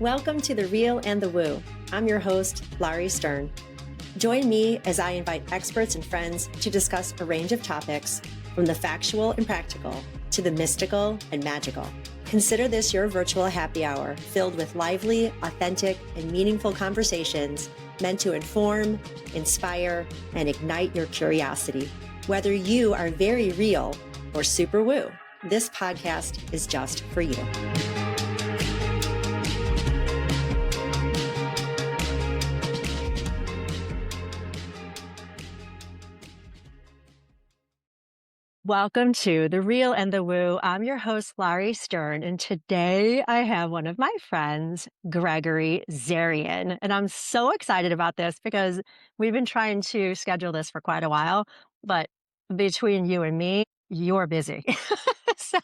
Welcome to The Real and the Woo. I'm your host, Lauri Stern. Join me as I invite experts and friends to discuss a range of topics, from the factual and practical to the mystical and magical. Consider this your virtual happy hour filled with lively, authentic, and meaningful conversations meant to inform, inspire, and ignite your curiosity. Whether you are very real or super woo, this podcast is just for you. Welcome to The Real and the Woo. I'm your host, Lauri Stern, and today I have one of my friends, Gregory Zarian. And I'm so excited about this because we've been trying to schedule this for quite a while, but between you and me, you're busy. so,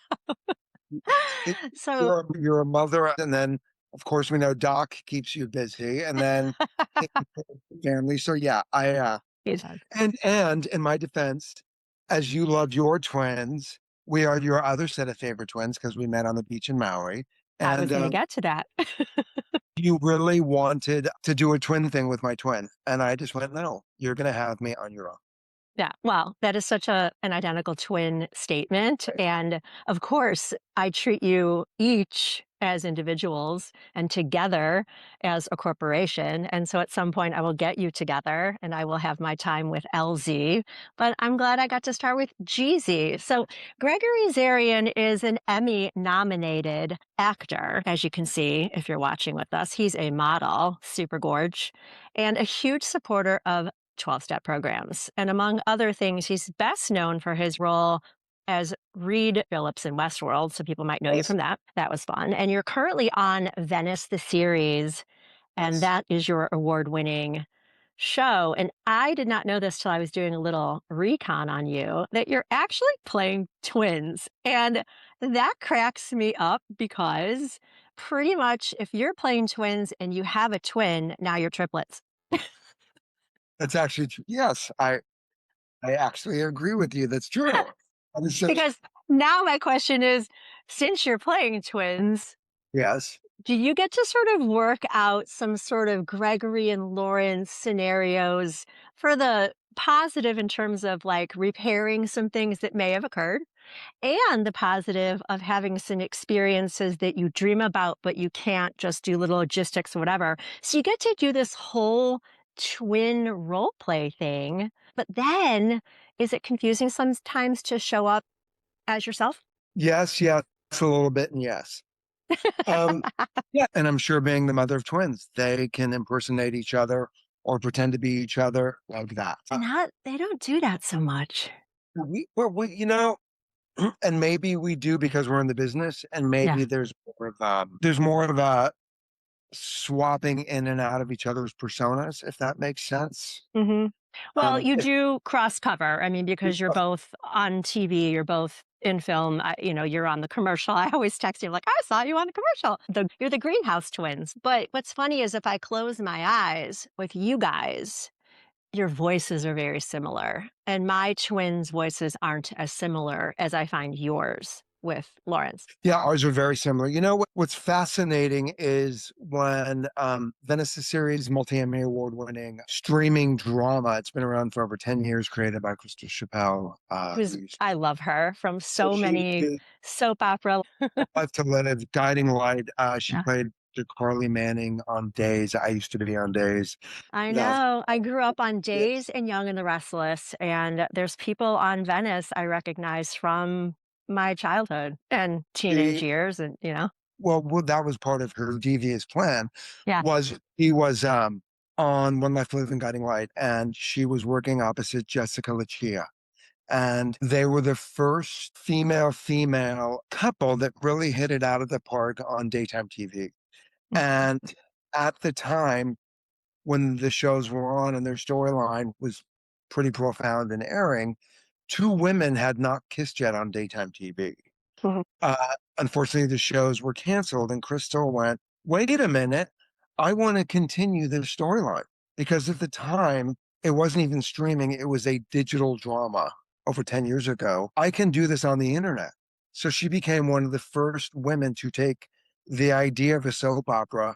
so You're a mother, and then, of course, we know Doc keeps you busy, and then family. So yeah, and in my defense, as you love your twins, we are your other set of favorite twins because we met on the beach in Maui. I was going to get to that. You really wanted to do a twin thing with my twin, and I just went, no, you're going to have me on your own. Yeah, well, that is such an identical twin statement. And of course, I treat you each as individuals and together as a corporation. And so at some point, I will get you together and I will have my time with LZ. But I'm glad I got to start with GZ. So Gregory Zarian is an Emmy-nominated actor, as you can see if you're watching with us. He's a model, super gorge, and a huge supporter of 12-step programs. And among other things, he's best known for his role as Reed Phillips in Westworld. So people might know you from that. That was fun. And you're currently on Venice the Series, and that is your award-winning show. And I did not know this till I was doing a little recon on you, that you're actually playing twins. And that cracks me up because pretty much if you're playing twins and you have a twin, now you're triplets. That's actually true. Yes, I actually agree with you. That's true. Because now my question is, since you're playing twins, yes, do you get to sort of work out some sort of Gregory and Lauren scenarios for the positive in terms of like repairing some things that may have occurred, and the positive of having some experiences that you dream about, but you can't just do little logistics or whatever. So you get to do this whole twin role play thing, but then is it confusing sometimes to show up as yourself? yes, a little bit, and yes. Yeah, and I'm sure being the mother of twins, they can impersonate each other or pretend to be each other like that. They don't do that so much. We, and maybe we do because we're in the business, and maybe there's more of a swapping in and out of each other's personas, if that makes sense. Mm-hmm. Well, you do cross cover. I mean, because you're both on TV, you're both in film. You're on the commercial. I always text you like, I saw you on the commercial. You're the Greenhouse twins. But what's funny is if I close my eyes with you guys, your voices are very similar. And my twins' voices aren't as similar as I find yours with Lawrence. Yeah, ours are very similar. You know what's fascinating is when Venice the Series, multi-Emmy award-winning streaming drama. It's been around for over 10 years, created by Krista Chappelle. I love her from so many soap opera. Life to Live, Guiding Light. She played Carly Manning on Days. I used to be on Days. I know. I grew up on Days and Young and the Restless, and there's people on Venice I recognize from my childhood and teenage years, and Well, that was part of her devious plan. Yeah. He was on One Life to Live and Guiding Light, and she was working opposite Jessica Lucia. And they were the first female couple that really hit it out of the park on daytime TV. And at the time when the shows were on and their storyline was pretty profound and airing, two women had not kissed yet on daytime TV. Unfortunately, the shows were canceled, and Crystal went, wait a minute, I want to continue this storyline. Because at the time, it wasn't even streaming, it was a digital drama over 10 years ago. I can do this on the internet. So she became one of the first women to take the idea of a soap opera,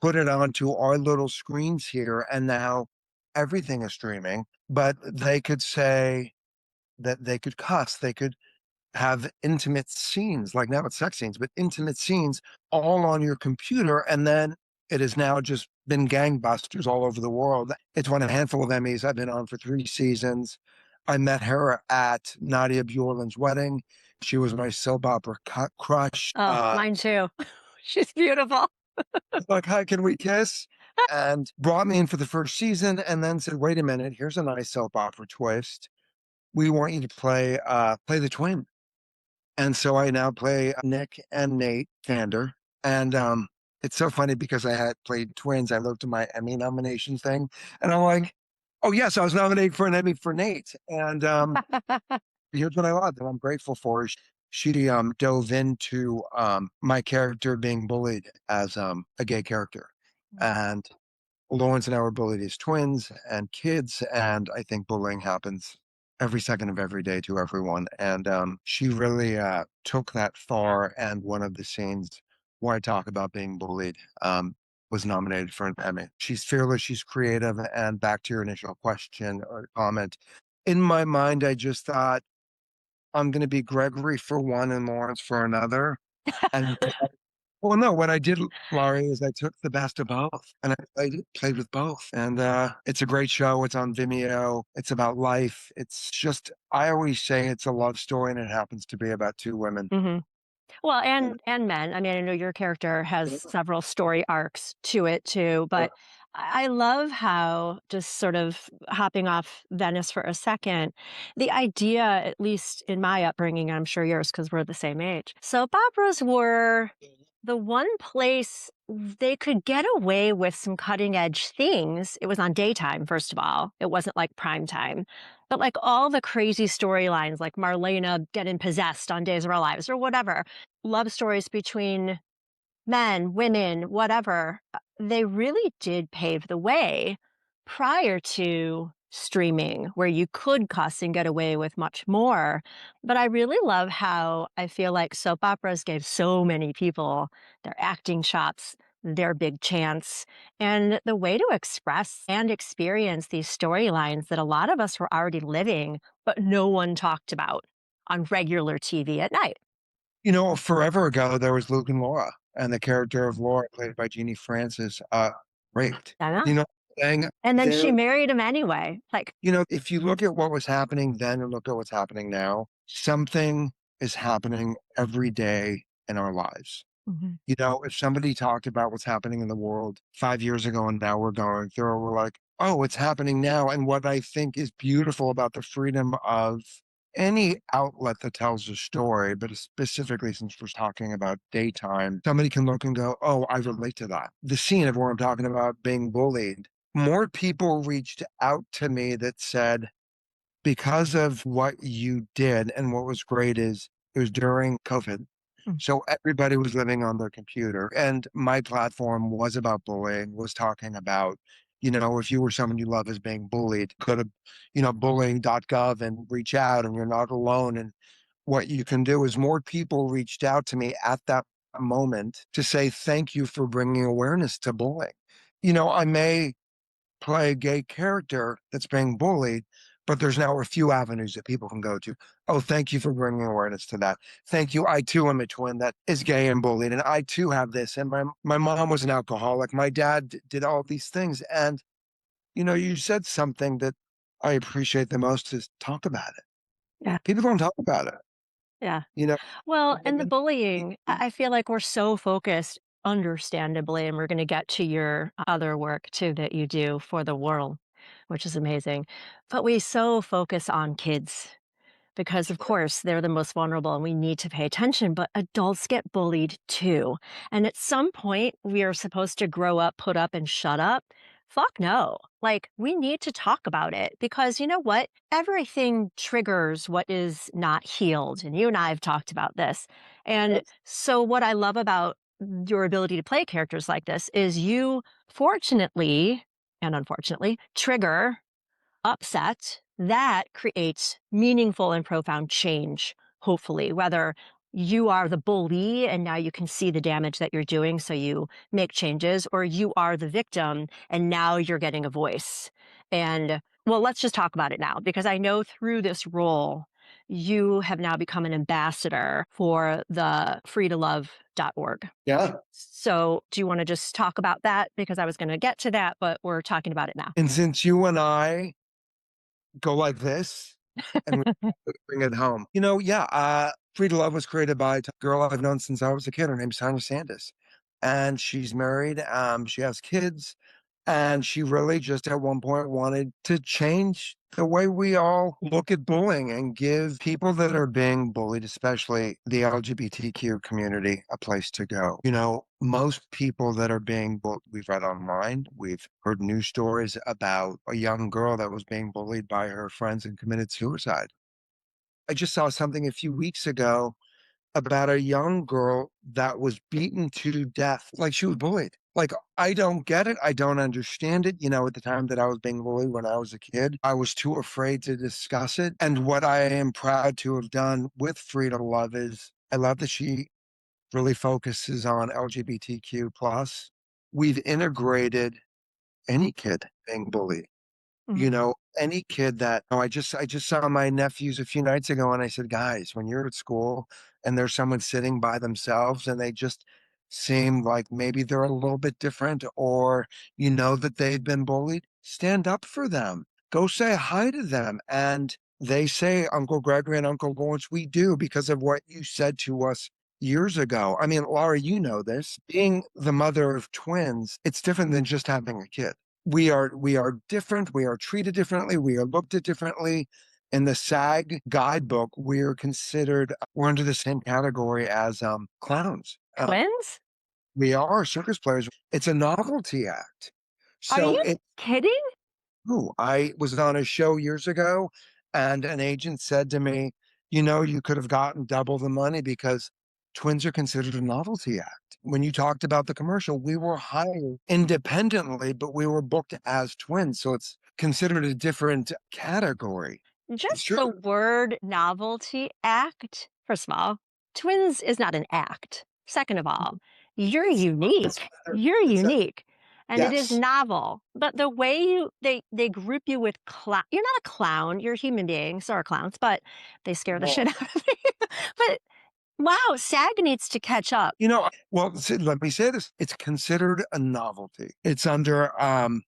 put it onto our little screens here, and now everything is streaming. But they could say that they could cuss, they could have intimate scenes, like now it's sex scenes, but intimate scenes all on your computer. And then it has now just been gangbusters all over the world. It's won a handful of Emmys. I've been on for 3 seasons. I met her at Nadia Bjorlund's wedding. She was my soap opera crush. Oh, mine too. She's beautiful. Like, hi, can we kiss? And brought me in for the first season and then said, wait a minute, here's a nice soap opera twist. We want you to play the twin. And so I now play Nick and Nate Vander. And it's so funny because I had played twins. I looked at my Emmy nomination thing and I'm like, oh, yes, I was nominated for an Emmy for Nate. And here's what I love that I'm grateful for. She dove into my character being bullied as a gay character. And Lawrence and I were bullied as twins and kids, and I think bullying happens every second of every day to everyone. And she really took that far. And one of the scenes where I talk about being bullied was nominated for an Emmy. She's fearless, she's creative. And back to your initial question or comment, in my mind, I just thought I'm going to be Gregory for one and Lawrence for another. And well, no, what I did, Lauri, is I took the best of both and I played with both. And it's a great show. It's on Vimeo. It's about life. It's just, I always say it's a love story and it happens to be about two women. Hmm. Well, And and men. I mean, I know your character has several story arcs to it too, but I love how, just sort of hopping off Venice for a second, the idea, at least in my upbringing, I'm sure yours because we're the same age, soap operas were the one place they could get away with some cutting edge things. It was on daytime, first of all. It wasn't like prime time. But like all the crazy storylines, like Marlena getting possessed on Days of Our Lives or whatever, love stories between men, women, whatever, they really did pave the way prior to streaming, where you could cuss and get away with much more. But I really love how I feel like soap operas gave so many people their acting chops, their big chance, and the way to express and experience these storylines that a lot of us were already living, but no one talked about on regular TV at night. forever ago, there was Luke and Laura, and the character of Laura, played by Jeannie Francis, raped. I know. You know, saying And then there, she married him anyway. Like, if you look at what was happening then and look at what's happening now, something is happening every day in our lives. mhm. If somebody talked about what's happening in the world 5 years ago and now we're going through, we're like, oh, it's happening now. And what I think is beautiful about the freedom of any outlet that tells a story, but specifically since we're talking about daytime, somebody can look and go, oh, I relate to that. The scene of where I'm talking about being bullied, more people reached out to me that said, because of what you did, and what was great is it was during COVID. Mm. So everybody was living on their computer. And my platform was about bullying, was talking about, if you were someone you love as being bullied, go to, bullying.gov and reach out and you're not alone. And what you can do is more people reached out to me at that moment to say, thank you for bringing awareness to bullying. I may play a gay character that's being bullied, but there's now a few avenues that people can go to. Oh, thank you for bringing awareness to that. Thank you. I too am a twin that is gay and bullied, and I too have this. And my mom was an alcoholic. My dad did all these things. And, you said something that I appreciate the most is talk about it. Yeah. People don't talk about it. Yeah. You know, Well, and the women, bullying, I feel like we're so focused, understandably, and we're going to get to your other work too that you do for the world, which is amazing. But we so focus on kids because of course they're the most vulnerable and we need to pay attention, but adults get bullied too. And at some point we are supposed to grow up, put up and shut up. Fuck no. Like, we need to talk about it because you know what? Everything triggers what is not healed. And you and I have talked about this. And so what I love about your ability to play characters like this is you fortunately and unfortunately trigger upset that creates meaningful and profound change, hopefully, whether you are the bully and now you can see the damage that you're doing, so you make changes, or you are the victim and now you're getting a voice. And well, let's just talk about it now because I know through this role, you have now become an ambassador for the freetolove.org. Yeah. So, do you want to just talk about that? Because I was going to get to that, but we're talking about it now. And since you and I go like this and we bring it home, yeah, Free to Love was created by a girl I've known since I was a kid. Her name's Tanya Sandus. And she's married. She has kids. And she really just at one point wanted to change the way we all look at bullying and give people that are being bullied, especially the LGBTQ community, a place to go. Most people that are being bullied, we've read online, we've heard news stories about a young girl that was being bullied by her friends and committed suicide. I just saw something a few weeks ago about a young girl that was beaten to death. Like she was bullied. Like, I don't get it. I don't understand it. At the time that I was being bullied when I was a kid, I was too afraid to discuss it. And what I am proud to have done with Free to Love is I love that she really focuses on LGBTQ plus. We've integrated any kid being bullied. Mhm. Any kid that I just saw my nephews a few nights ago and I said, guys, when you're at school and there's someone sitting by themselves and they just seem like maybe they're a little bit different or that they've been bullied, stand up for them. Go say hi to them. And they say, Uncle Gregory and Uncle Lawrence, we do because of what you said to us years ago. I mean, Laura, you know this. Being the mother of twins, it's different than just having a kid. We are different, we are treated differently, we are looked at differently. In the SAG guidebook, we're under the same category as clowns. Twins? We are circus players. It's a novelty act. Are So you kidding? I was on a show years ago, and an agent said to me, you could have gotten double the money because twins are considered a novelty act. When you talked about the commercial, we were hired independently, but we were booked as twins. So it's considered a different category. It's Just true. the word novelty act, first of all, twins is not an act. Second of all, you're It's, it's, unique. You're it's a, unique. And it is yes. novel. But the way they group you with clown, you're not a clown, you're a human being, so are clowns, but they scare the shit Well, out of me. But wow, SAG needs to catch up. well, let me say this. It's considered a novelty. It's under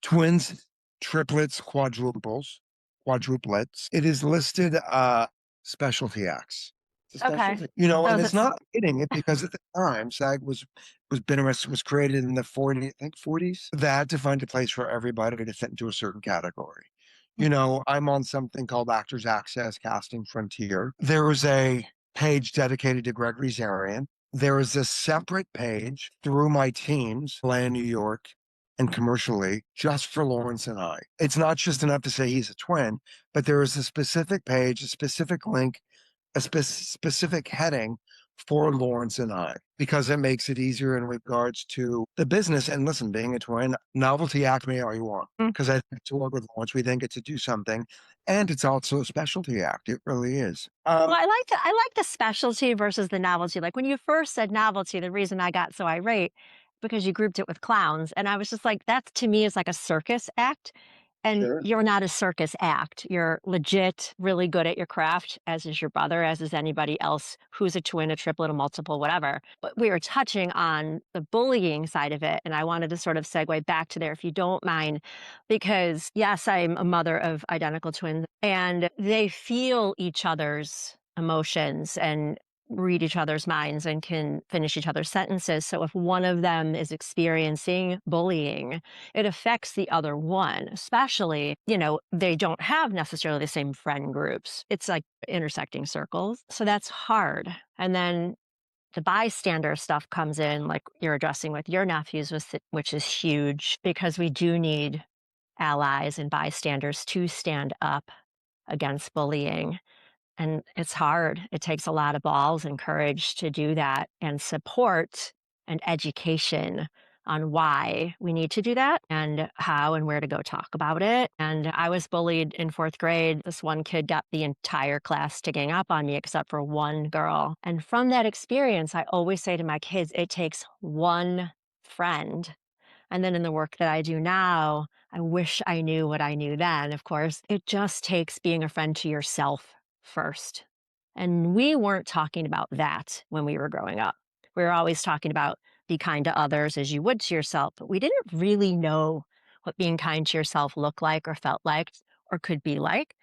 twins, triplets, quadruplets. It is listed specialty acts. It's a Okay. specialty. So And is it's it not kidding it because at the time SAG was created in the 40s, I think 40s. They had to find a place for everybody to fit into a certain category. I'm on something called Actors Access Casting Frontier. There was a page dedicated to Gregory Zarian. There is a separate page through my teams, LA in New York and commercially, just for Lawrence and I. It's not just enough to say he's a twin, but there is a specific page, a specific link, a specific heading for Lawrence and I, because it makes it easier in regards to the business. And listen, being a twin, novelty act me all you want, mm. because I think to work with Lawrence, we then get to do something. And it's also a specialty act. It really is. Well, I like the specialty versus the novelty. Like when you first said novelty, the reason I got so irate because you grouped it with clowns, and I was just like, that to me is like a circus act, and Sure. you're not a circus act. You're legit, really good at your craft, as is your brother, as is anybody else who's a twin, a triplet, a multiple, whatever. But we were touching on the bullying side of it, and I wanted to sort of segue back to there, if you don't mind, because yes, I'm a mother of identical twins and they feel each other's emotions and read each other's minds and can finish each other's sentences. So if one of them is experiencing bullying, it affects the other one, especially, they don't have necessarily the same friend groups. It's like intersecting circles. So that's hard. And then the bystander stuff comes in, like you're addressing with your nephews, which is huge because we do need allies and bystanders to stand up against bullying. And it's hard. It takes a lot of balls and courage to do that, and support and education on why we need to do that and how and where to go talk about it. And I was bullied in fourth grade. This one kid got the entire class to gang up on me except for one girl. And from that experience, I always say to my kids, it takes one friend. And then in the work that I do now, I wish I knew what I knew then, of course. It just takes being a friend to yourself first. And we weren't talking about that when we were growing up. We were always talking about be kind to others as you would to yourself, but we didn't really know what being kind to yourself looked like or felt like or could be like.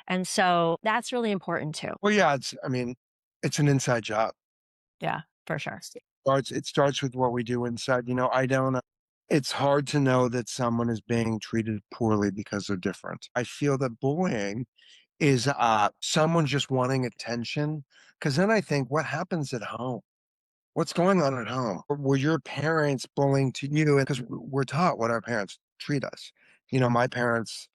And so that's really important too. Well, yeah, I mean, it's an inside job. Yeah, for sure. It starts with what we do inside. I don't it's hard to know that someone is being treated poorly because they're different. I feel that bullying is someone just wanting attention. Because then I think, what happens at home? What's going on at home? Were your parents bullying to you? Because we're taught what our parents treat us. My parents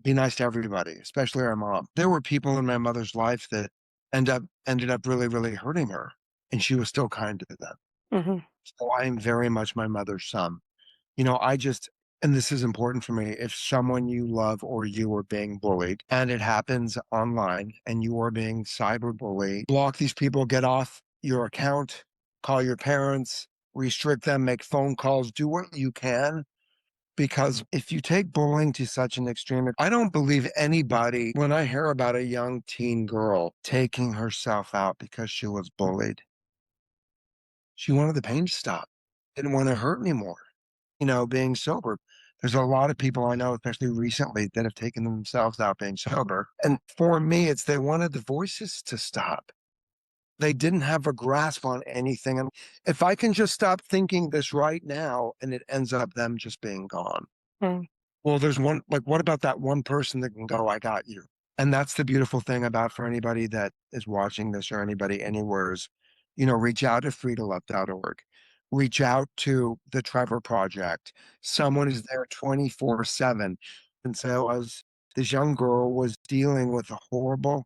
be nice to everybody, especially our mom. There were people in my mother's life that ended up really, really hurting her, and she was still kind to them. Hmm. So I am very much my mother's son. I just, and this is important for me, if someone you love or you are being bullied and it happens online and you are being cyberbullied, block these people, get off your account, call your parents, restrict them, make phone calls, do what you can. Because if you take bullying to such an extreme, I don't believe anybody, when I hear about a young teen girl taking herself out because she was bullied, she wanted the pain to stop, didn't want to hurt anymore. Being sober. There's a lot of people I know, especially recently, that have taken themselves out being sober. And for me, it's they wanted the voices to stop. They didn't have a grasp on anything. And if I can just stop thinking this right now and it ends up them just being gone. Mm. Well, there's one, like, what about that one person that can go, I got you? And that's the beautiful thing about for anybody that is watching this or anybody anywhere is, reach out to freetolove.org, reach out to the Trevor Project. Someone is there 24/7. And so as this young girl was dealing with a horrible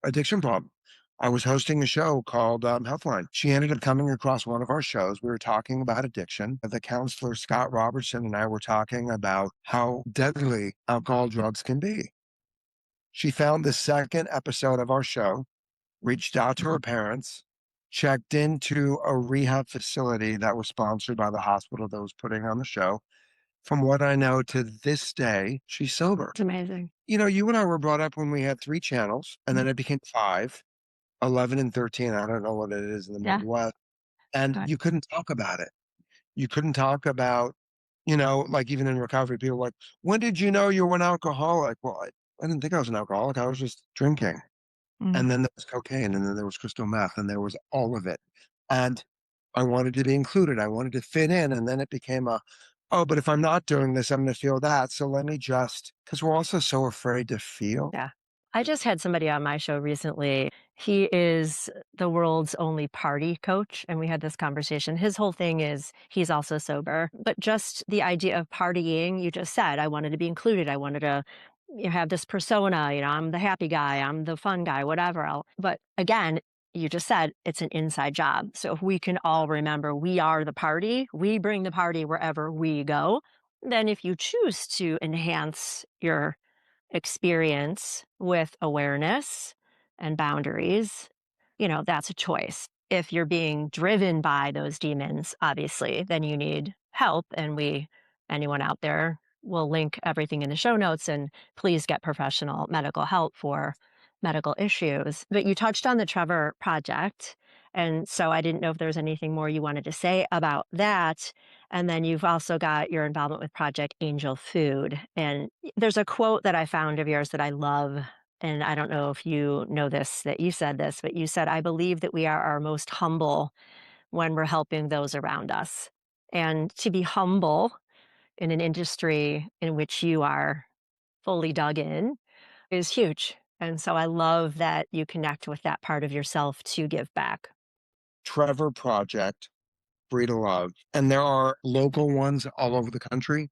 addiction problem. I was hosting a show called Healthline. She ended up coming across one of our shows. We were talking about addiction. The counselor, Scott Robertson, and I were talking about how deadly alcohol drugs can be. She found the second episode of our show, reached out to her parents, checked into a rehab facility that was sponsored by the hospital that was putting on the show. From what I know to this day, she's sober. It's amazing. You and I were brought up when we had three channels, and then it became five. 11 and 13, I don't know what it is in the Yeah. Midwest, and Good. you couldn't talk about it. You couldn't talk about, like even in recovery, people were like, "When did you know you were an alcoholic?" Well, I didn't think I was an alcoholic. I was just drinking. Mm. And then there was cocaine, and then there was crystal meth, and there was all of it. And I wanted to be included. I wanted to fit in. And then it became oh, but if I'm not doing this, I'm going to feel that. So let me just, because we're also so afraid to feel. Yeah. I just had somebody on my show recently. He is the world's only party coach, and we had this conversation. His whole thing is he's also sober, but just the idea of partying, you just said, I wanted to be included. I wanted to have this persona, I'm the happy guy, I'm the fun guy, whatever. But again, you just said it's an inside job. So if we can all remember we are the party, we bring the party wherever we go, then if you choose to enhance your experience with awareness and boundaries, that's a choice. If you're being driven by those demons, obviously, then you need help. And anyone out there, will link everything in the show notes and please get professional medical help for medical issues. But you touched on the Trevor Project. And so I didn't know if there was anything more you wanted to say about that. And then you've also got your involvement with Project Angel Food. And there's a quote that I found of yours that I love. And I don't know if you know this, that you said this, but you said, I believe that we are our most humble when we're helping those around us. And to be humble in an industry in which you are fully dug in is huge. And so I love that you connect with that part of yourself to give back. Trevor Project, Free to Love. And there are local ones all over the country.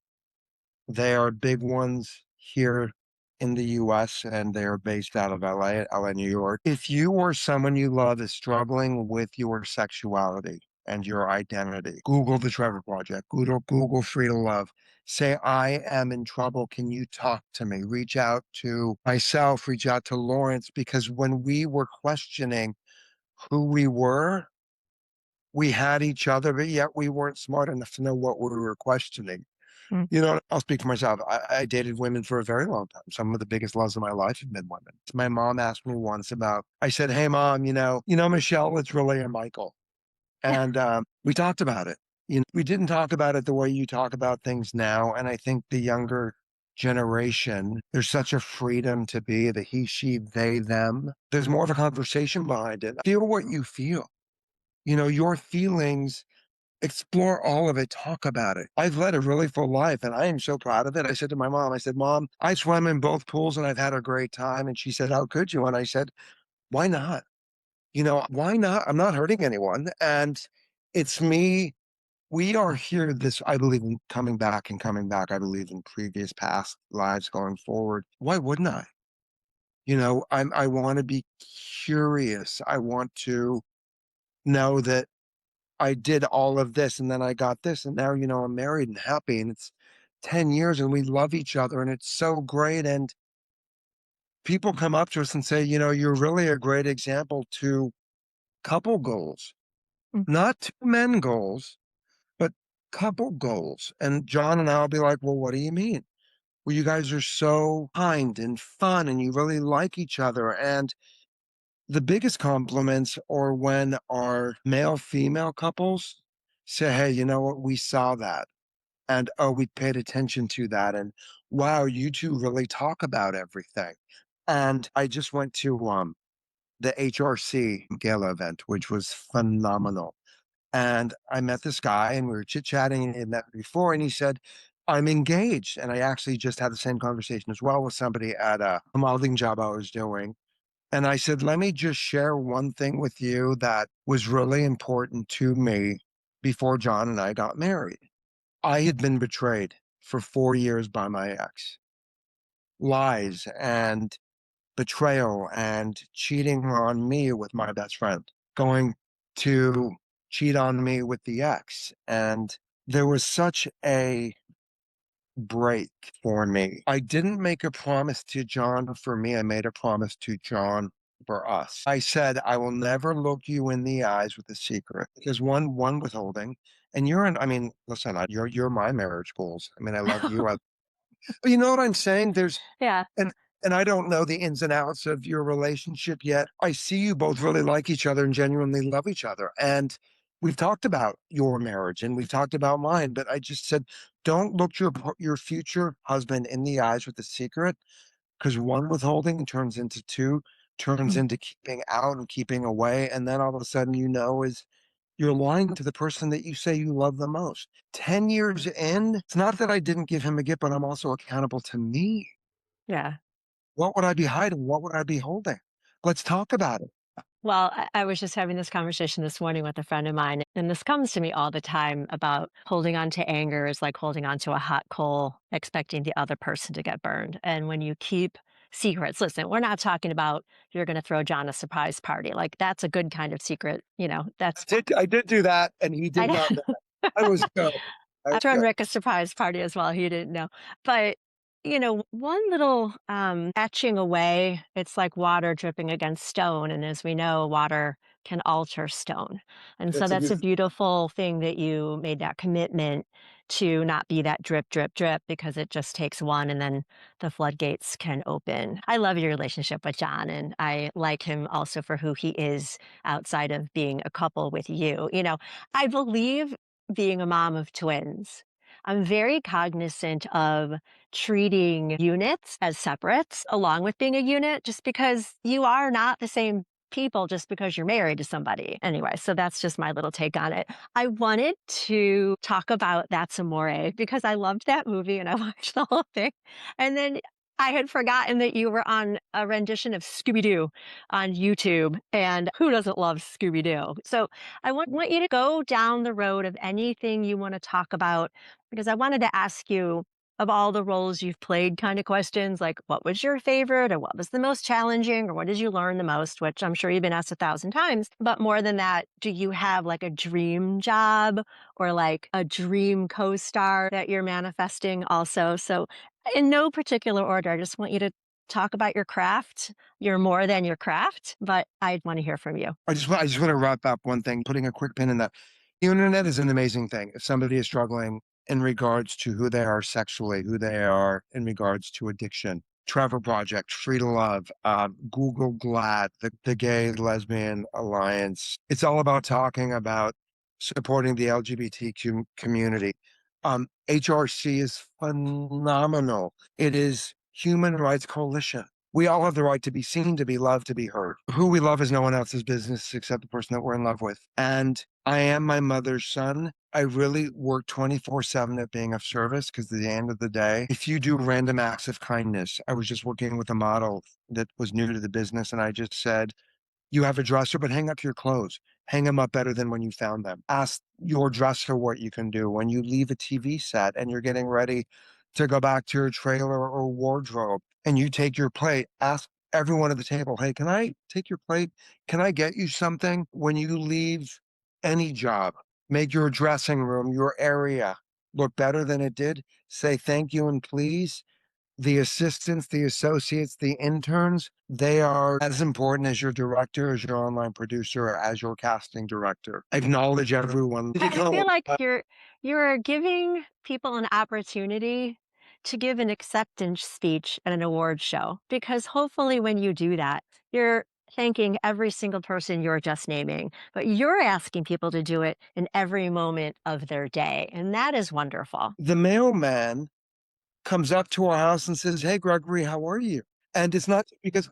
They are big ones here in the US and they are based out of LA, New York. If you or someone you love is struggling with your sexuality and your identity. Google the Trevor Project, Google Free to Love. Say, I am in trouble. Can you talk to me? Reach out to myself, reach out to Lawrence, because when we were questioning who we were, we had each other, but yet we weren't smart enough to know what we were questioning. Mm, You know, I'll speak for myself. I dated women for a very long time. Some of the biggest loves of my life have been women. My mom asked me once about, I said, hey, mom, Michelle, it's really a Michael. And we talked about it. We didn't talk about it the way you talk about things now. And I think the younger generation, there's such a freedom to be the he, she, they, them. There's more of a conversation behind it. Feel what you feel. Your feelings, explore all of it, talk about it. I've led a really full life and I am so proud of it. I said to my mom, I said, Mom, I swam in both pools and I've had a great time. And she said, how could you? And I said, why not? Why not? I'm not hurting anyone. And it's me. We are here. I believe in coming back and coming back. I believe in previous past lives going forward. Why wouldn't I? I want to be curious. I want to know that I did all of this and then I got this. And now, I'm married and happy and it's 10 years and we love each other and it's so great. And people come up to us and say, you're really a great example to couple goals, mm, not two men goals, but couple goals. And John and I'll be like, well, what do you mean? Well, you guys are so kind and fun and you really like each other. And the biggest compliments are when our male female couples say, hey, you know what? We saw that. And oh, we paid attention to that. And wow, you two really talk about everything. And I just went to the HRC gala event, which was phenomenal. And I met this guy and we were chit-chatting and he had met me before and he said, I'm engaged. And I actually just had the same conversation as well with somebody at a modeling job I was doing. And I said, let me just share one thing with you that was really important to me before John and I got married. I had been betrayed for 4 years by my ex. Lies and betrayal and cheating on me with my best friend, going to cheat on me with the ex. And there was such a break for me. I didn't make a promise to John for me. I made a promise to John for us. I said, I will never look you in the eyes with a secret because one withholding. And I mean, listen, you're my marriage goals. I mean, I love you. But you know what I'm saying? yeah. And and I don't know the ins and outs of your relationship yet. I see you both really like each other and genuinely love each other. And we've talked about your marriage and we've talked about mine, but I just said, don't look your future husband in the eyes with a secret because one withholding turns into two, turns Mm, into keeping out and keeping away. And then all of a sudden, is you're lying to the person that you say you love the most. 10 years in, it's not that I didn't give him a gift, but I'm also accountable to me. yeah. What would I be hiding? What would I be holding? Let's talk about it. Well, I was just having this conversation this morning with a friend of mine, and this comes to me all the time about holding on to anger is like holding on to a hot coal, expecting the other person to get burned. And when you keep secrets, listen, we're not talking about you're going to throw John a surprise party. Like that's a good kind of secret. That's I did do that, and he did not know. I I was good. I I've was thrown good. Rick a surprise party as well, he didn't know. But, one little, etching away, it's like water dripping against stone, and as we know, water can alter stone. And so It's a that's a beautiful. beautiful thing that you made that commitment to not be that drip, drip, drip, because it just takes one and then the floodgates can open. I love your relationship with John, and I like him also for who he is outside of being a couple with you. I believe being a mom of twins, I'm very cognizant of treating units as separates along with being a unit, just because you are not the same people just because you're married to somebody. Anyway, so that's just my little take on it. I wanted to talk about That's Amore because I loved that movie and I watched the whole thing. And then I had forgotten that you were on a rendition of Scooby Doo on YouTube. And who doesn't love Scooby Doo? So I want you to go down the road of anything you want to talk about because I wanted to ask you of all the roles you've played kind of questions, like what was your favorite or what was the most challenging or what did you learn the most, which I'm sure you've been asked 1,000 times. But more than that, do you have like a dream job or like a dream co-star that you're manifesting also? So in no particular order, I just want you to talk about your craft. You're more than your craft, but I want to hear from you. I just want to wrap up one thing, putting a quick pin in that. The internet is an amazing thing. If somebody is struggling in regards to who they are sexually, who they are in regards to addiction, Trevor Project, Free to Love, Google GLAAD, the Gay Lesbian Alliance. It's all about talking about supporting the LGBTQ community. HRC is phenomenal. It is Human Rights Coalition. We all have the right to be seen, to be loved, to be heard. Who we love is no one else's business except the person that we're in love with. And I am my mother's son. I really work 24/7 at being of service because at the end of the day, if you do random acts of kindness, I was just working with a model that was new to the business, and I just said, you have a dresser, but hang up your clothes. Hang them up better than when you found them. Ask your dresser what you can do when you leave a TV set and you're getting ready to go back to your trailer or wardrobe and you take your plate. Ask everyone at the table, hey, can I take your plate? Can I get you something? When you leave any job, make your dressing room, your area look better than it did. Say thank you and please. The assistants, the associates, the interns, they are as important as your director, as your online producer, or as your casting director. Acknowledge everyone. I feel like you're giving people an opportunity to give an acceptance speech at an award show because hopefully when you do that, you're thanking every single person you're just naming, but you're asking people to do it in every moment of their day, and that is wonderful. The mailman comes up to our house and says, hey, Gregory, how are you? And it's not because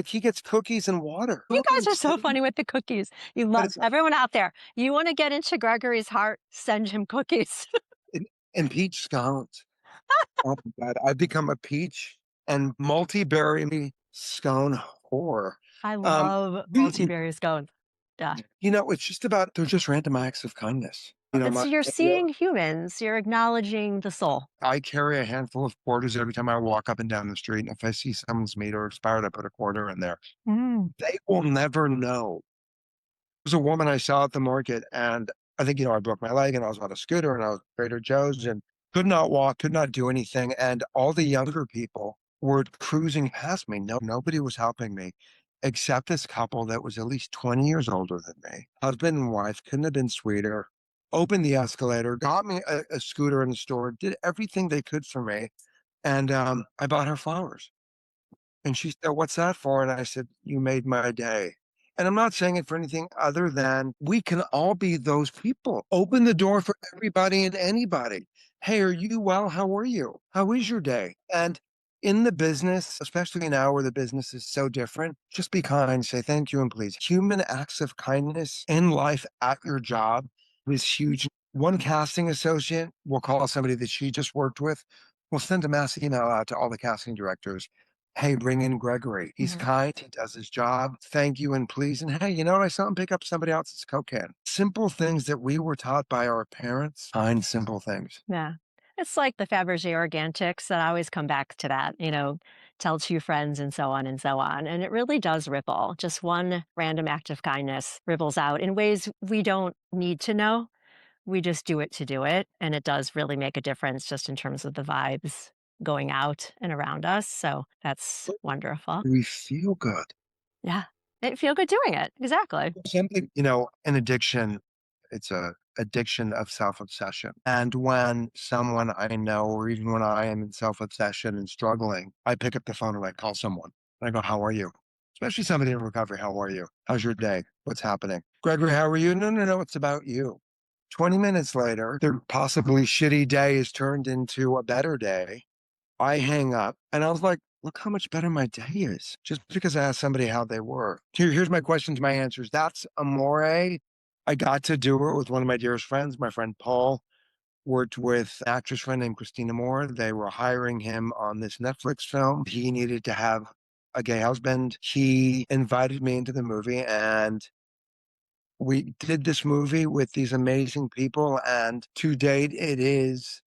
he gets cookies and water. You guys are so funny with the cookies. You But love it's everyone out there. You want to get into Gregory's heart, send him cookies. in, in peach scones. Oh my God. I've become a peach and multi-berry scone whore. I Um, love multi-berry scones. Yeah. it's just about, they're just random acts of kindness. It's you're seeing humans, you're acknowledging the soul. I carry a handful of quarters every time I walk up and down the street. And if I see someone's meter expired, I put a quarter in there. Mm. They will never know. There's a woman I saw at the market, and I think, I broke my leg and I was on a scooter and I was at Trader Joe's and could not walk, could not do anything. And all the younger people were cruising past me. No, nobody was helping me except this couple that was at least 20 years older than me. Husband and wife couldn't have been sweeter. Opened the escalator, got me a scooter in the store, did everything they could for me. And I bought her flowers. And she said, what's that for? And I said, you made my day. And I'm not saying it for anything other than we can all be those people. Open the door for everybody and anybody. Hey, are you well? How are you? How is your day? And in the business, especially now where the business is so different, just be kind, say thank you and please. Human acts of kindness in life at your job is huge. One casting associate will call somebody that she just worked with, will send a mass email out to all the casting directors. Hey, bring in Gregory. He's Mhm. kind. He does his job. Thank you and please. And hey, you know what? I saw him pick up somebody else's cocaine. Simple things that we were taught by our parents. Kind, simple things. Yeah. It's like the Fabergé Organics that I always come back to that, tell two friends and so on and so on. And it really does ripple. Just one random act of kindness ripples out in ways we don't need to know. We just do it to do it. And it does really make a difference just in terms of the vibes going out and around us. So that's wonderful. We feel good. Yeah. It feel good doing it. Exactly. Something, an addiction, it's a addiction of self-obsession. And when someone I know, or even when I am in self-obsession and struggling, I pick up the phone and I call someone. And I go, how are you? Especially somebody in recovery. How are you? How's your day? What's happening? Gregory, how are you? No, no, no, it's about you. 20 minutes later, their possibly shitty day is turned into a better day. I hang up and I was like, look how much better my day is just because I asked somebody how they were. Here's my questions, my answers. That's Amore. I got to do it with one of my dearest friends. My friend Paul worked with an actress friend named Christina Moore. They were hiring him on this Netflix film. He needed to have a gay husband. He invited me into the movie and we did this movie with these amazing people. And to date, it is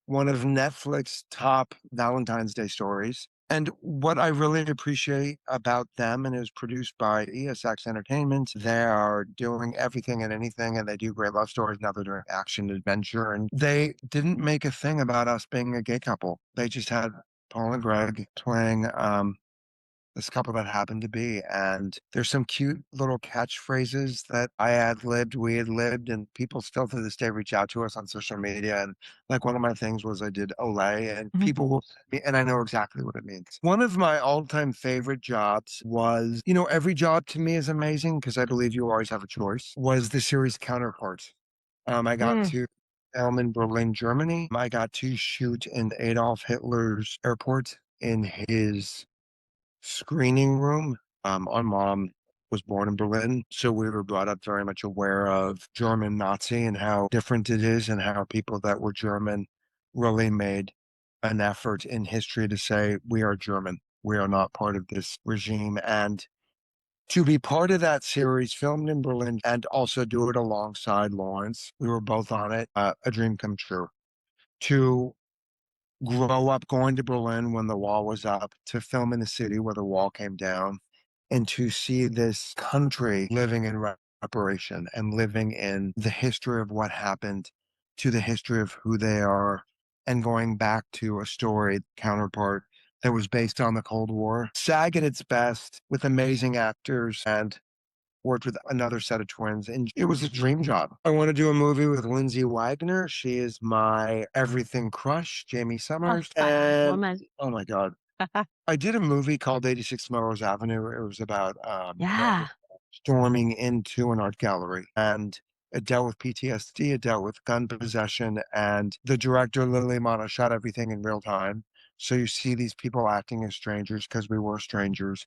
one of Netflix's top Valentine's Day stories. And what I really appreciate about them, and it was produced by ESX Entertainment, they are doing everything and anything, and they do great love stories. Now they're doing action adventure, and they didn't make a thing about us being a gay couple. They just had Paul and Greg playing this couple that happened to be. And there's some cute little catchphrases that I ad libbed, we had lived, and people still to this day reach out to us on social media. And like one of my things was I did Olay, and Mhm. people will, and I know exactly what it means. One of my all time favorite jobs was, every job to me is amazing because I believe you always have a choice, was the series Counterpart. I got Mm. to film in Berlin, Germany. I got to shoot in Adolf Hitler's airport in his screening room. Our mom was born in Berlin, so we were brought up very much aware of German Nazi and how different it is, and how people that were German really made an effort in history to say, we are German. We are not part of this regime. And to be part of that series, filmed in Berlin, and also do it alongside Lawrence, we were both on it, a dream come true. To grow up going to Berlin when the wall was up, to film in the city where the wall came down, and to see this country living in reparation and living in the history of what happened, to the history of who they are, and going back to a story, Counterpart, that was based on the Cold War. SAG at its best with amazing actors, and worked with another set of twins, and it was a dream job. I want to do a movie with Lindsay Wagner. She is my everything crush, Jamie Oh, Summers. my And woman. oh my God, I did a movie called 86 Melrose Avenue. It was about Yeah. storming into an art gallery, and it dealt with PTSD, it dealt with gun possession, and the director, Lily Mana, shot everything in real time. So you see these people acting as strangers because we were strangers,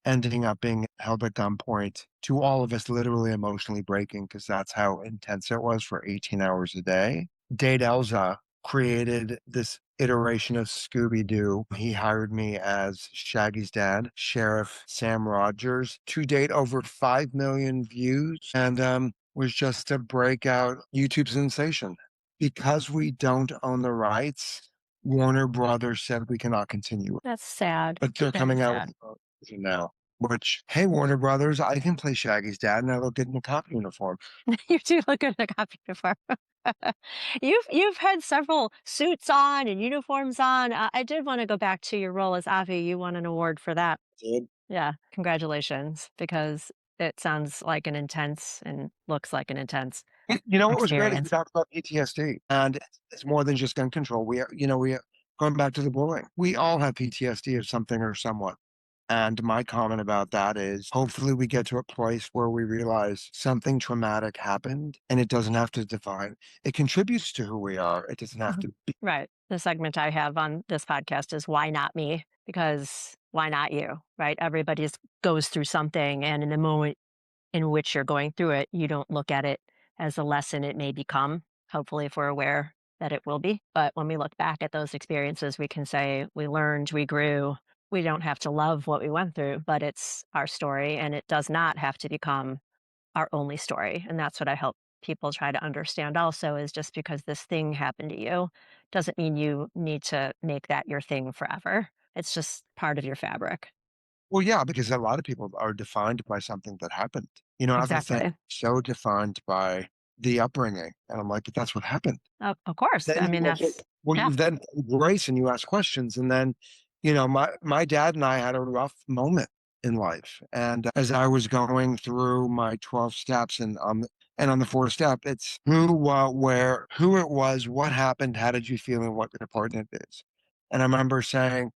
ending up being held at gunpoint, to all of us literally emotionally breaking because that's how intense it was for 18 hours a day. Dade Elza created this iteration of Scooby Doo. He hired me as Shaggy's dad, Sheriff Sam Rogers. To date, over 5 million views, and was just a breakout YouTube sensation. Because we don't own the rights, Warner Brothers said we cannot continue, That's sad. but they're Very coming out with sad. a version now. Which, hey, Warner Brothers, I can play Shaggy's dad, and I look good in a cop uniform. You do look good in a copy uniform. You've had several suits on and uniforms on. I did want to go back to your role as Avi. You won an award for that. Dude. Yeah, congratulations, because it sounds like an intense and looks like an intense You know what was great is we experience. talked about PTSD, and it's more than just gun control. Going back to the bullying. We all have PTSD of something or someone. And my comment about that is hopefully we get to a place where we realize something traumatic happened, and it doesn't have to define. It contributes to who we are. It doesn't have Mhm. to be. Right. The segment I have on this podcast is "Why Not Me?" Because why not you, right? Everybody goes through something, and in the moment in which you're going through it, you don't look at it as a lesson it may become, hopefully, if we're aware that it will be. But when we look back at those experiences, we can say we learned, we grew. We don't have to love what we went through, but it's our story, and it does not have to become our only story. And that's what I hope people try to understand also, is just because this thing happened to you doesn't mean you need to make that your thing forever. It's just part of your fabric. Well, yeah, because a lot of people are defined by something that happened. I have a thing Exactly. so defined by the upbringing. And I'm like, but that's what happened. Of course. Then I mean, you also, that's, well, yeah. you then embrace and you ask questions. And then, my dad and I had a rough moment in life. And as I was going through my 12 steps, and on the fourth step, it's who, what, where, who it was, what happened, how did you feel, and what your partner is. And I remember saying,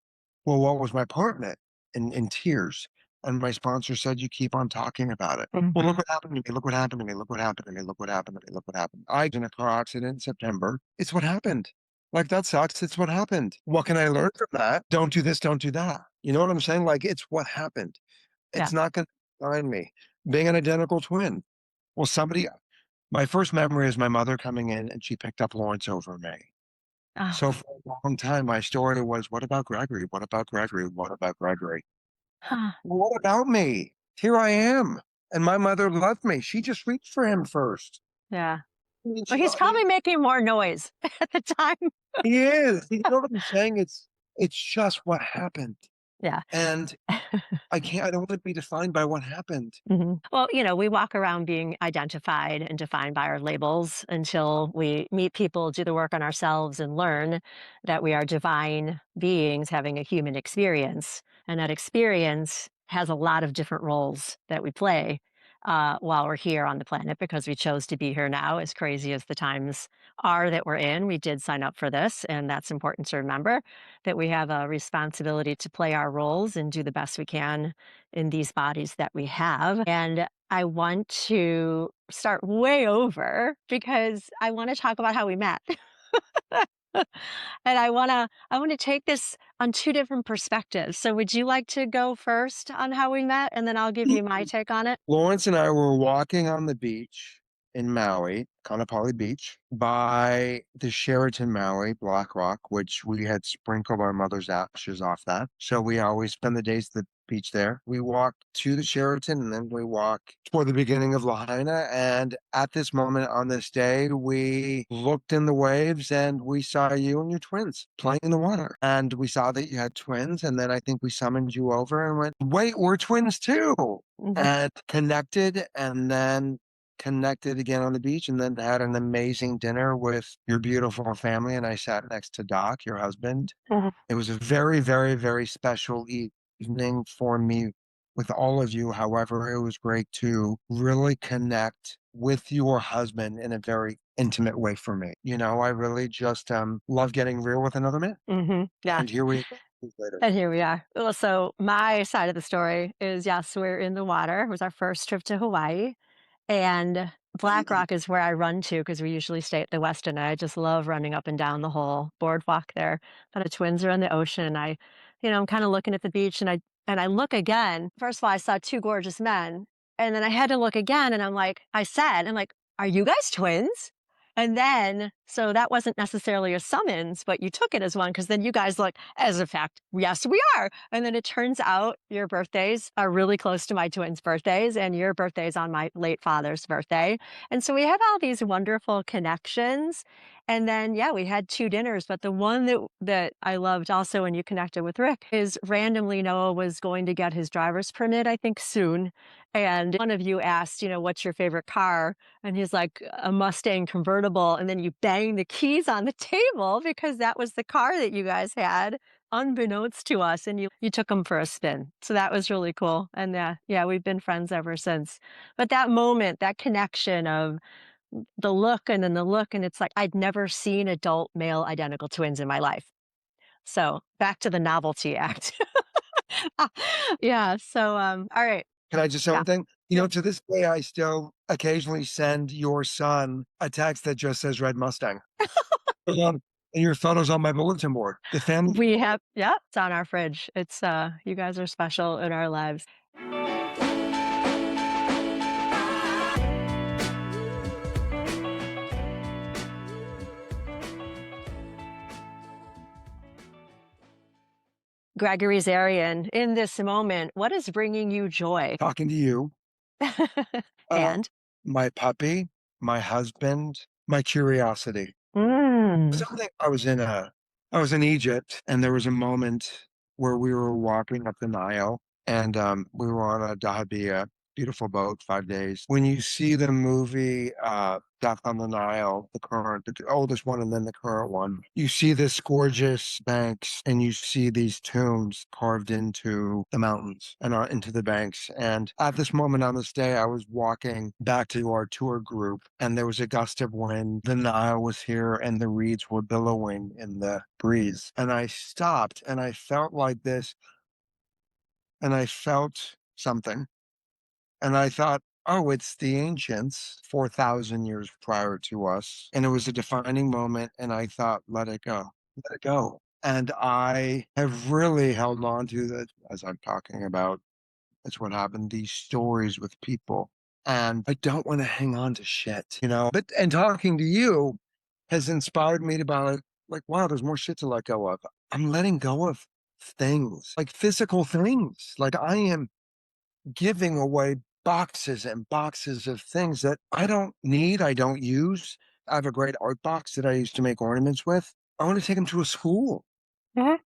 well, what was my partner? In tears. And my sponsor said, you keep on talking about it. Well, look Mhm. what happened to me. Look what happened to me. Look what happened to me. Look what happened to me. Look what happened. I was in a car accident in September. It's what happened. Like, that sucks. It's what happened. What can I learn from that? Don't do this. Don't do that. You know what I'm saying? Like, it's what happened. Yeah. It's not going to define me. Being an identical twin. Well, my first memory is my mother coming in and she picked up Lawrence over me. So Oh, for a long time, my story was, what about Gregory? What about Gregory? What about Gregory? huh. Well, what about me? Here I am. And my mother loved me. She just reached for him first. Yeah. I mean, Well, she he's loved me. probably making more noise at the time. He is. You know what I'm saying? It's just what happened. Yeah. And I don't want to be defined by what happened. Mhm. Well, we walk around being identified and defined by our labels until we meet people, do the work on ourselves, and learn that we are divine beings having a human experience. And that experience has a lot of different roles that we play while we're here on the planet because we chose to be here now, as crazy as the times are that we're in. We did sign up for this, and that's important to remember that we have a responsibility to play our roles and do the best we can in these bodies that we have. And I want to start way over because I want to talk about how we met. And I want to take this on two different perspectives. So would you like to go first on how we met and then I'll give you my take on it? Lawrence and I were walking on the beach in Maui, Kaanapali Beach, by the Sheraton Maui, Black Rock, which we had sprinkled our mother's ashes off that. So we always spend the days at the beach there. We walked to the Sheraton and then we walked toward the beginning of Lahaina. And at this moment on this day, we looked in the waves and we saw you and your twins playing in the water. And we saw that you had twins. And then I think we summoned you over and went, wait, we're twins too, Mhm. and connected, and then connected again on the beach, and then had an amazing dinner with your beautiful family. And I sat next to Doc, your husband. Mhm. It was a very, very, very special evening for me with all of you. However, it was great to really connect with your husband in a very intimate way for me. I really just love getting real with another man. Yeah. And here we are later. And here we are. Well, so my side of the story is yes, we're in the water. It was our first trip to Hawaii. And Black Rock is where I run to because we usually stay at the Westin. I just love running up and down the whole boardwalk there. But the twins are in the ocean. I'm kind of looking at the beach and I look again. First of all, I saw two gorgeous men. And then I had to look again and I'm like, are you guys twins? And then, so that wasn't necessarily a summons, but you took it as one because then you guys look, as a fact, yes, we are. And then it turns out your birthdays are really close to my twins' birthdays, and your birthday's on my late father's birthday. And so we have all these wonderful connections. And then, yeah, we had two dinners, but the one that I loved also when you connected with Rick is randomly Noah was going to get his driver's permit, I think soon. And one of you asked, what's your favorite car? And he's like, a Mustang convertible. And then you bang the keys on the table because that was the car that you guys had unbeknownst to us, and you took them for a spin. So that was really cool. And yeah, we've been friends ever since. But that moment, that connection of the look and then the look, and it's like I'd never seen adult male identical twins in my life. So back to the novelty act. Yeah. So all right. Can I just say Yeah. one thing? Yeah. To this day, I still occasionally send your son a text that just says Red Mustang. Um, and your photo's on my bulletin board. The family. We have, yeah, it's on our fridge. It's you guys are special in our lives. Gregory Zarian, in this moment, what is bringing you joy? Talking to you, uh, And my puppy, my husband, my curiosity. mm, Something I was in Egypt, and there was a moment where we were walking up the Nile, and we were on a dahabeeyah, beautiful boat, 5 days. When you see the movie Death on the Nile, the oldest one, and then the current one, you see this gorgeous banks, and you see these tombs carved into the mountains and into the banks. And at this moment on this day, I was walking back to our tour group, and there was a gust of wind. The Nile was here, and the reeds were billowing in the breeze. And I stopped, and I felt like this, and I felt something. And I thought, oh, it's the ancients 4,000 years prior to us. And it was a defining moment. And I thought, let it go, let it go. And I have really held on to that as I'm talking about. That's what happened, these stories with people. And I don't want to hang on to shit. And talking to you has inspired me to like, wow, there's more shit to let go of. I'm letting go of things, like physical things. Like I am giving away boxes and boxes of things that I don't need, I don't use. I have a great art box that I used to make ornaments with. I want to take them to a school. Mhm.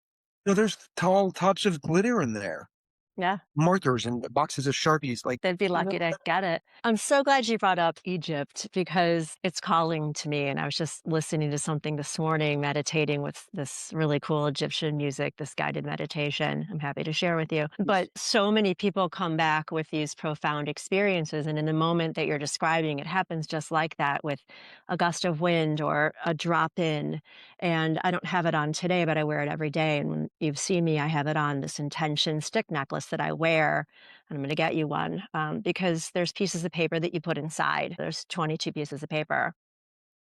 There's tall tubs of glitter in there, Yeah. markers and boxes of Sharpies, like, They'd be you know lucky to get it. I'm so glad you brought up Egypt because it's calling to me. And I was just listening to something this morning, meditating with this really cool Egyptian music, this guided meditation. I'm happy to share with you. But so many people come back with these profound experiences. And in the moment that you're describing, it happens just like that with a gust of wind or a drop in. And I don't have it on today, but I wear it every day. And when you've seen me, I have it on this intention stick necklace that I wear. I'm going to get you one because there's pieces of paper that you put inside. There's 22 pieces of paper,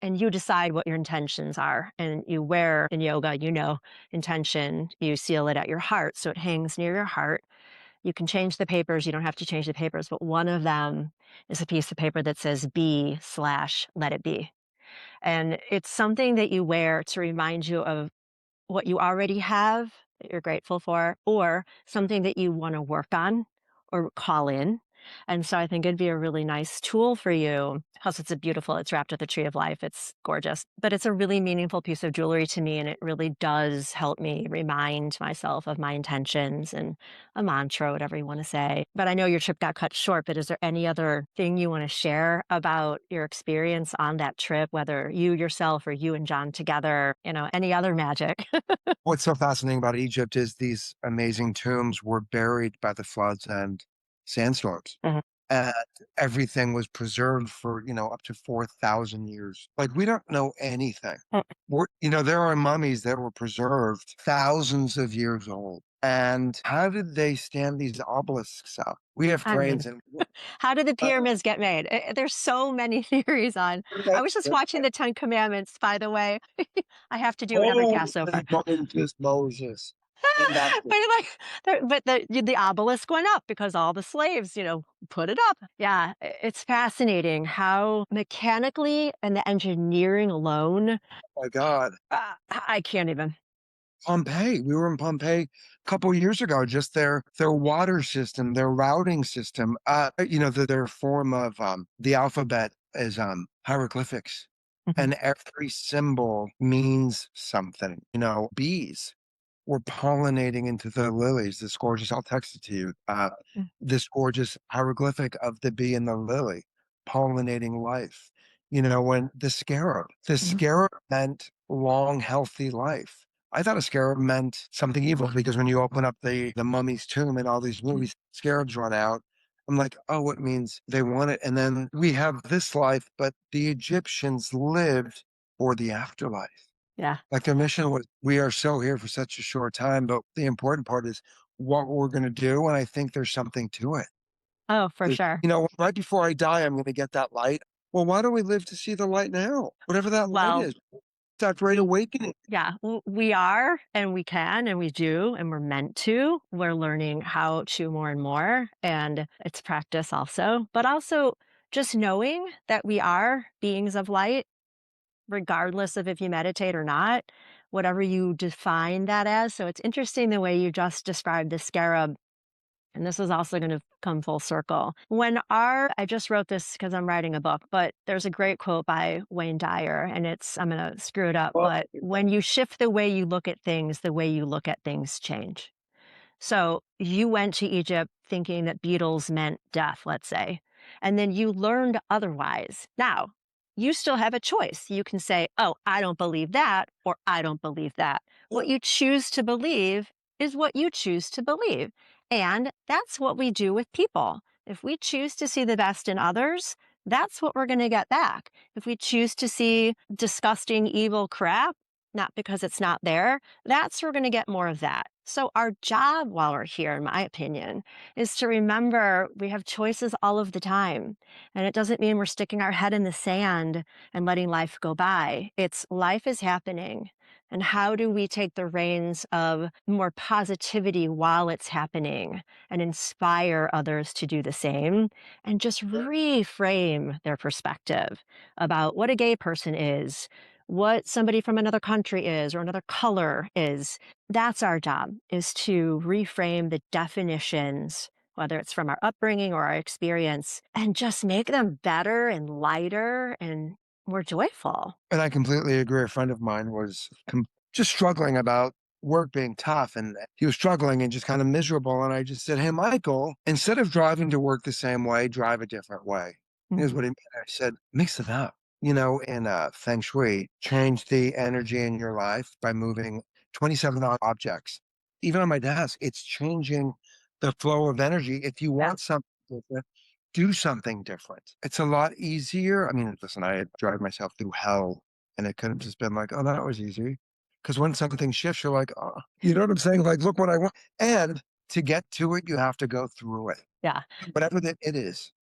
and you decide what your intentions are. And you wear in yoga, intention, you seal it at your heart. So it hangs near your heart. You can change the papers. You don't have to change the papers, but one of them is a piece of paper that says be/let it be. And it's something that you wear to remind you of what you already have that you're grateful for, or something that you want to work on or call in. And so I think it'd be a really nice tool for you. Plus, it's wrapped with the tree of life. It's gorgeous, but it's a really meaningful piece of jewelry to me. And it really does help me remind myself of my intentions and a mantra, whatever you want to say. But I know your trip got cut short, but is there any other thing you want to share about your experience on that trip, whether you yourself or you and John together, any other magic? What's so fascinating about Egypt is these amazing tombs were buried by the floods and sandstorms, Mhm. and everything was preserved for, up to 4,000 years. Like, we don't know anything. There are mummies that were preserved thousands of years old. And how did they stand these obelisks up? We have I cranes mean, and how did the uh, pyramids get made? There's so many theories on. I was just watching the 10 Commandments, by the way. I have to do it every oh, Passover. Moses, Moses. And that's But like, the obelisk went up because all the slaves, put it up. Yeah, it's fascinating how mechanically and the engineering alone, oh my God. I can't even. Pompeii. We were in Pompeii a couple years ago. Just their water system, their routing system. Their form of the alphabet is hieroglyphics, Mhm, and every symbol means something. Bees were pollinating into the lilies. This gorgeous, I'll text it to you. mm, This gorgeous hieroglyphic of the bee and the lily pollinating life. When the mhm, scarab meant long, healthy life. I thought a scarab meant something evil because when you open up the mummy's tomb in all these mm. movies, scarabs run out. I'm like, oh, it means they want it. And then we have this life, but the Egyptians lived for the afterlife. Yeah. Like, their mission was, we are so here for such a short time, but the important part is what we're going to do. And I think there's something to it. Oh, for sure. Right before I die, I'm going to get that light. Well, why don't we live to see the light now? Whatever that light Well, is, that great we awakening. Yeah, we are, and we can, and we do, and we're meant to. We're learning how to more and more, and it's practice also, but also just knowing that we are beings of light, regardless of if you meditate or not, whatever you define that as. So it's interesting the way you just described the scarab, and this is also going to come full circle. I just wrote this because I'm writing a book, but there's a great quote by Wayne Dyer, and I'm going to screw it up, Well, but when you shift the way you look at things, the way you look at things change. So you went to Egypt thinking that beetles meant death, let's say, and then you learned otherwise. Now, you still have a choice. You can say, oh, I don't believe that, or I don't believe that. What you choose to believe is what you choose to believe. And that's what we do with people. If we choose to see the best in others, that's what we're going to get back. If we choose to see disgusting, evil crap, not because it's not there, we're going to get more of that. So, our job while we're here, in my opinion, is to remember we have choices all of the time. And it doesn't mean we're sticking our head in the sand and letting life go by. It's life is happening. And how do we take the reins of more positivity while it's happening and inspire others to do the same and just reframe their perspective about what a gay person is, what somebody from another country is or another color is. That's our job, is to reframe the definitions, whether it's from our upbringing or our experience, and just make them better and lighter and more joyful. and I completely agree. A friend of mine was just struggling about work being tough. And he was struggling and just kind of miserable. And I just said, "Hey, Michael, instead of driving to work the same way, drive a different way." Here's Mhm. what he meant. I said, "Mix it up." In Feng Shui, change the energy in your life by moving 27 odd objects. Even on my desk, it's changing the flow of energy. If you Yeah. want something different, do something different. It's a lot easier. I mean, listen, I had drive myself through hell and it could have just been like, oh, that was easy. Because when something shifts, you're like, oh, you know what I'm saying? Like, look what I want. And to get to it, you have to go through it, Yeah. whatever that it is.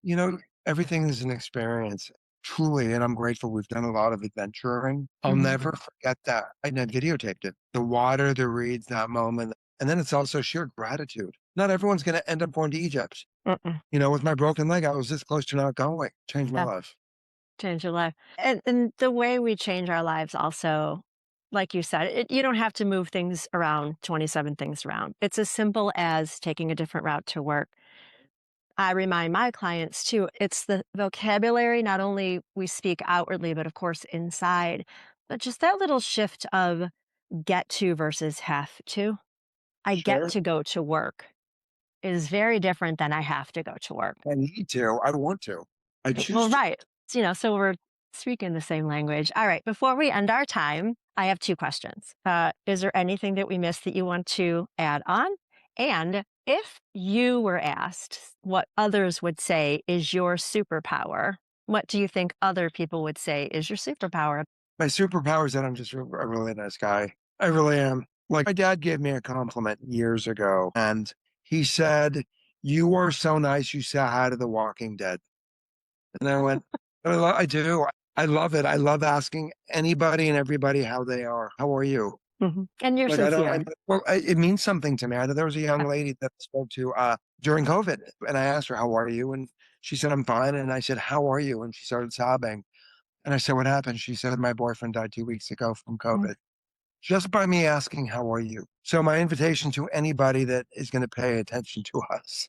Everything is an experience, truly. And I'm grateful we've done a lot of adventuring. I'll Mhm. never forget that. I had videotaped it. The water, the reeds, that moment. And then it's also sheer gratitude. Not everyone's going to end up going to Egypt. Mm-mm. With my broken leg, I was this close to not going. Changed my Yeah. life. Change your life. And the way we change our lives also, like you said, you don't have to move things around, 27 things around. It's as simple as taking a different route to work. I remind my clients too, it's the vocabulary, not only we speak outwardly, but of course inside, but just that little shift of get to versus have to. I get Sure. to go to work is very different than I have to go to work. I need to. I want to. I Well, choose to. right. So we're speaking the same language. All right. Before we end our time, I have two questions. Is there anything that we missed that you want to add on? And if you were asked what others would say is your superpower, what do you think other people would say is your superpower? My superpower is that I'm just a really nice guy. I really am. Like my dad gave me a compliment years ago, and he said, "You are so nice. You say hi to the Walking Dead." And I went, I do. I love it. I love asking anybody and everybody how they are. How are you? Mhm. And you're Like I don't. sincere. It means something to me. There was a young lady that I spoke to during COVID, and I asked her, "How are you?" And she said, "I'm fine." And I said, "How are you?" And she started sobbing. And I said, "What happened?" She said, "My boyfriend died 2 weeks ago from Mm. COVID." Just by me asking, "How are you?" So my invitation to anybody that is going to pay attention to us,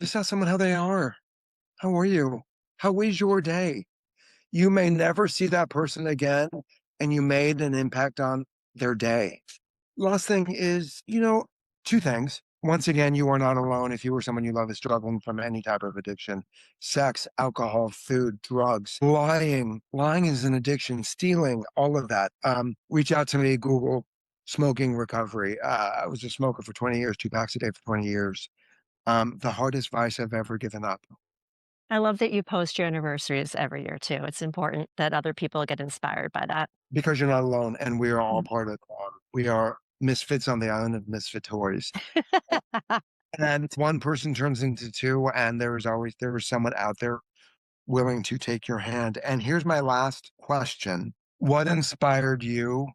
just ask someone how they are. How are you? How is your day? You may never see that person again, and you made an impact on their day. Last thing is, two things. Once again, you are not alone if you or someone you love is struggling from any type of addiction: sex, alcohol, food, drugs, lying. Lying is an addiction, stealing, all of that. Reach out to me, Google smoking recovery. I was a smoker for 20 years, 2 packs a day for 20 years. The hardest vice I've ever given up I love that you post your anniversaries every year too. It's important that other people get inspired by that. because you're not alone and we are all Mm. part of we are misfits on the island of misfit toys. And one person turns into two, and there was someone out there willing to take your hand. And here's my last question. What inspired you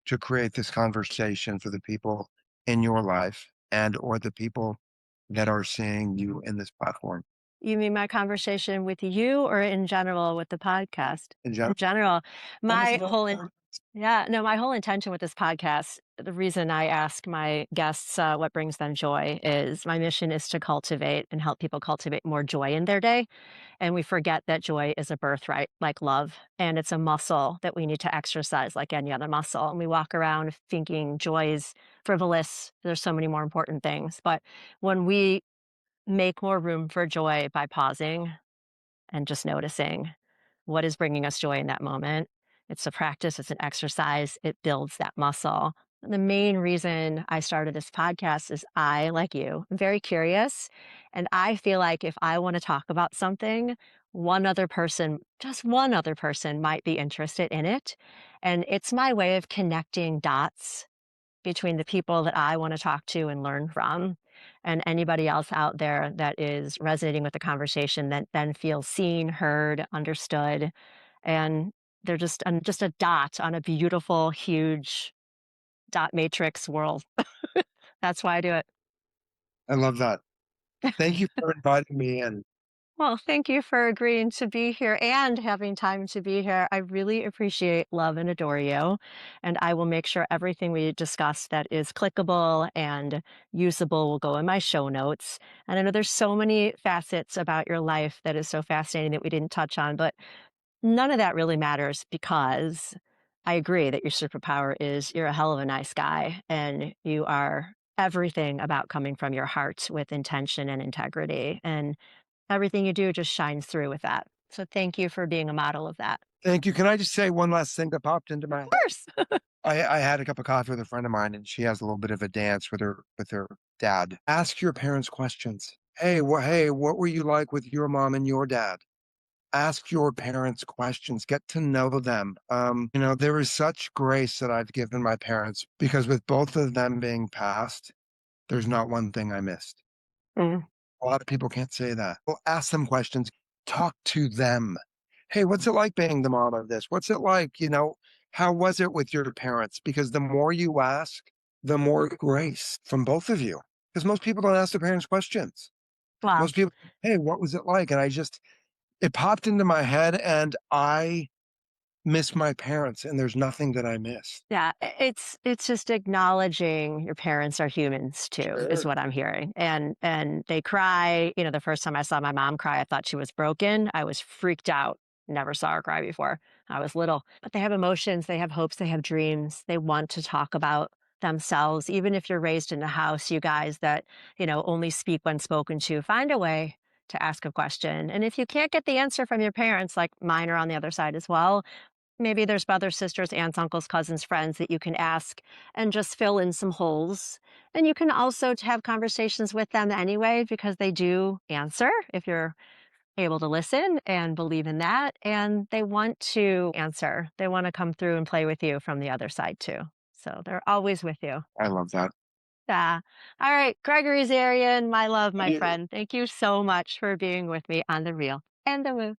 to create this conversation for the people in your life and or the people that are seeing you in this platform You mean my conversation with you or in general with the podcast? in In general? general, That was my about whole in yeah, no, my whole intention with this podcast, the reason I ask my guests what brings them joy is my mission is to cultivate and help people cultivate more joy in their day. And we forget that joy is a birthright, like love, and it's a muscle that we need to exercise like any other muscle. And we walk around thinking joy is frivolous. There's so many more important things. But when we make more room for joy by pausing and just noticing what is bringing us joy in that moment. It's a practice, it's an exercise, it builds that muscle. The main reason I started this podcast is I, like you, am very curious. And I feel like if I want to talk about something, one other person, just one other person, might be interested in it. And it's my way of connecting dots between the people that I want to talk to and learn from, and anybody else out there that is resonating with the conversation that then feels seen, heard, understood, and they're just a dot on a beautiful, huge dot matrix world. That's why I do it. I love that. Thank you for inviting me in. Well, thank you for agreeing to be here and having time to be here. I really appreciate, love, and adore you. And I will make sure everything we discuss that is clickable and usable will go in my show notes. And I know there's so many facets about your life that is so fascinating that we didn't touch on, but none of that really matters because I agree that your superpower is you're a hell of a nice guy and you are everything about coming from your heart with intention and integrity. And everything you do just shines through with that. So thank you for being a model of that. Thank you. Can I just say one last thing that popped into Of my course. I had a cup of coffee with a friend of mine, and she has a little bit of a dance with her dad. Ask your parents questions. Hey, what were you like with your mom and your dad? Ask your parents questions. Get to know them. There is such grace that I've given my parents because with both of them being passed, there's not one thing I missed. Mm, A lot of people can't say that. Well, ask them questions. Talk to them. Hey, what's it like being the mom of this? What's it like? How was it with your parents? Because the more you ask, the more grace from both of you. Because most people don't ask their parents questions. wow. Most people, hey, what was it like? And it popped into my head and I miss my parents and there's nothing that I miss. Yeah, it's just acknowledging your parents are humans too, is Sure. what I'm hearing. And they cry. You know, the first time I saw my mom cry, I thought she was broken. I was freaked out. Never saw her cry before. I was little. But they have emotions, they have hopes, they have dreams. They want to talk about themselves. Even if you're raised in a house, you guys that, only speak when spoken to, find a way to ask a question. And if you can't get the answer from your parents, like mine are on the other side as well, maybe there's brothers, sisters, aunts, uncles, cousins, friends that you can ask and just fill in some holes. And you can also have conversations with them anyway, because they do answer if you're able to listen and believe in that. And they want to answer, they want to come through and play with you from the other side too. So they're always with you. I love that. Yeah. All right. Gregory Zarian, my love, my Yeah. friend. Thank you so much for being with me on the real and the move.